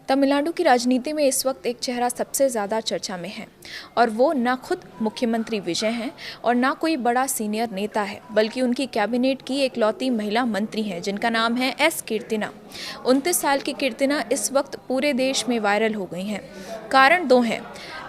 तमिलनाडु की राजनीति में इस वक्त एक चेहरा सबसे ज़्यादा चर्चा में है और वो ना खुद मुख्यमंत्री विजय हैं और ना कोई बड़ा सीनियर नेता है, बल्कि उनकी कैबिनेट की एकलौती महिला मंत्री हैं जिनका नाम है एस कीर्तिना। 29 साल की कीर्तिना इस वक्त पूरे देश में वायरल हो गई हैं। कारण दो हैं।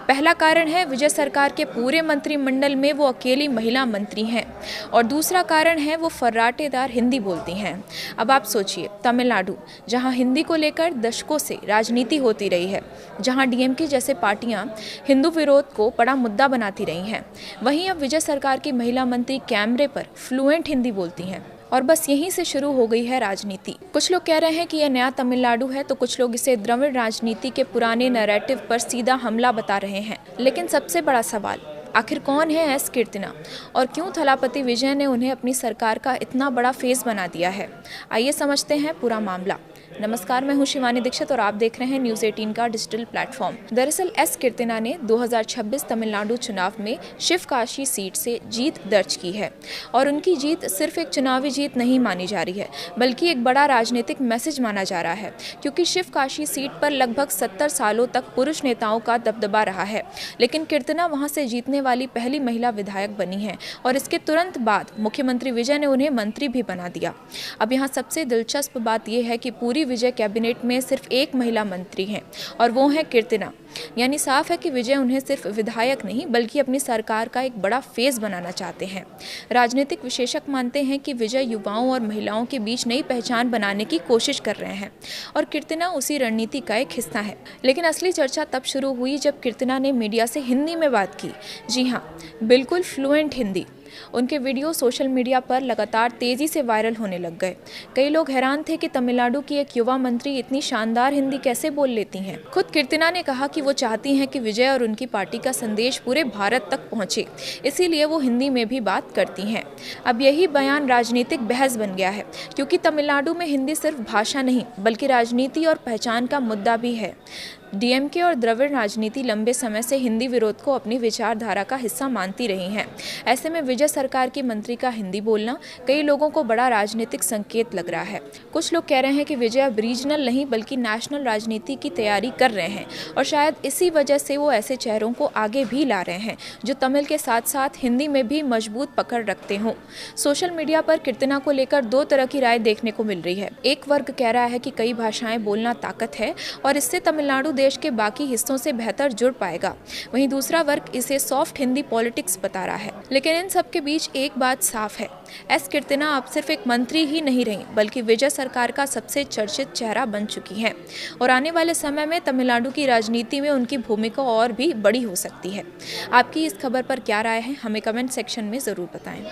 पहला कारण है विजय सरकार के पूरे मंत्रिमंडल में वो अकेली महिला मंत्री हैं और दूसरा कारण है वो फर्राटेदार हिंदी बोलती हैं। अब आप सोचिए, तमिलनाडु जहां हिंदी को लेकर दशकों से राजनीति होती रही है, जहां डीएमके जैसे पार्टियां हिंदू विरोध को बड़ा मुद्दा बनाती रही हैं, वहीं अब विजय सरकार की महिला मंत्री कैमरे पर फ्लुएंट हिंदी बोलती हैं और बस यहीं से शुरू हो गई है राजनीति। कुछ लोग कह रहे हैं कि यह नया तमिलनाडु है, तो कुछ लोग इसे द्रविड़ राजनीति के पुराने नैरेटिव पर सीधा हमला बता रहे हैं। लेकिन सबसे बड़ा सवाल, आखिर कौन है एस कीर्तिना और क्यों थलापति विजय ने उन्हें अपनी सरकार का इतना बड़ा फेस बना दिया है? आइए समझते हैं पूरा मामला। नमस्कार, मैं हूं शिवानी दीक्षित और आप देख रहे हैं न्यूज़ 18 का डिजिटल प्लेटफॉर्म। दरअसल एस कीर्तिना ने 2026 तमिलनाडु चुनाव में शिवकाशी सीट से जीत दर्ज की है और उनकी जीत सिर्फ एक चुनावी जीत नहीं मानी जा रही है, बल्कि एक बड़ा राजनीतिक मैसेज माना जा रहा है, क्योंकि शिवकाशी सीट पर लगभग 70 सालों तक पुरुष नेताओं का दबदबा रहा है। लेकिन कीर्तिना वहां से जीतने वाली पहली महिला विधायक बनी है और इसके तुरंत बाद मुख्यमंत्री विजय ने उन्हें मंत्री भी बना दिया। अब यहाँ सबसे दिलचस्प बात यह है कि पूरी विजय कैबिनेट में सिर्फ एक महिला मंत्री हैं और वो है कीर्तिना। यानी साफ है कि विजय उन्हें सिर्फ विधायक नहीं बल्कि अपनी सरकार का एक बड़ा फेस बनाना चाहते हैं। राजनीतिक विशेषज्ञ मानते हैं कि विजय युवाओं और महिलाओं के बीच नई पहचान बनाने की कोशिश कर रहे हैं और कीर्तिना उसी रणनीति का एक हिस्सा है। लेकिन असली चर्चा तब शुरू हुई जब कीर्तिना ने मीडिया से हिंदी में बात की। जी हाँ, बिल्कुल फ्लुएंट हिंदी। उनके वीडियो सोशल मीडिया पर लगातार तेजी से वायरल होने लग गए। कई लोग हैरान थे कि तमिलनाडु की एक युवा मंत्री इतनी शानदार हिंदी कैसे बोल लेती हैं। खुद कीर्तिना ने कहा कि वो चाहती हैं कि विजय और उनकी पार्टी का संदेश पूरे भारत तक पहुंचे, इसीलिए वो हिंदी में भी बात करती हैं। अब यही बयान राजनीतिक बहस बन गया है, क्योंकि तमिलनाडु में हिंदी सिर्फ भाषा नहीं बल्कि राजनीति और पहचान का मुद्दा भी है। डीएमके और द्रविड़ राजनीति लंबे समय से हिंदी विरोध को अपनी विचारधारा का हिस्सा मानती रही हैं। ऐसे में विजय सरकार की मंत्री का हिंदी बोलना कई लोगों को बड़ा राजनीतिक संकेत लग रहा है। कुछ लोग कह रहे हैं कि विजय अब रीजनल नहीं बल्कि नेशनल राजनीति की तैयारी कर रहे हैं और शायद इसी वजह से वो ऐसे चेहरों को आगे भी ला रहे हैं जो तमिल के साथ साथ हिंदी में भी मजबूत पकड़ रखते हों। सोशल मीडिया पर कीर्तिना को लेकर दो तरह की राय देखने को मिल रही है। एक वर्ग कह रहा है कि कई भाषाएं बोलना ताकत है और इससे तमिलनाडु देश के बाकी हिस्सों से बेहतर जुड़ पाएगा। वहीं दूसरा वर्ग इसे सॉफ्ट हिंदी पॉलिटिक्स बता रहा है। लेकिन इन सब के बीच एक बात साफ है, एस कीर्तिना अब सिर्फ एक मंत्री ही नहीं रही बल्कि विजय सरकार का सबसे चर्चित चेहरा बन चुकी हैं और आने वाले समय में तमिलनाडु की राजनीति में उनकी भूमिका और भी बड़ी हो सकती है। आपकी इस खबर पर क्या राय है, हमें कमेंट सेक्शन में जरूर बताएं।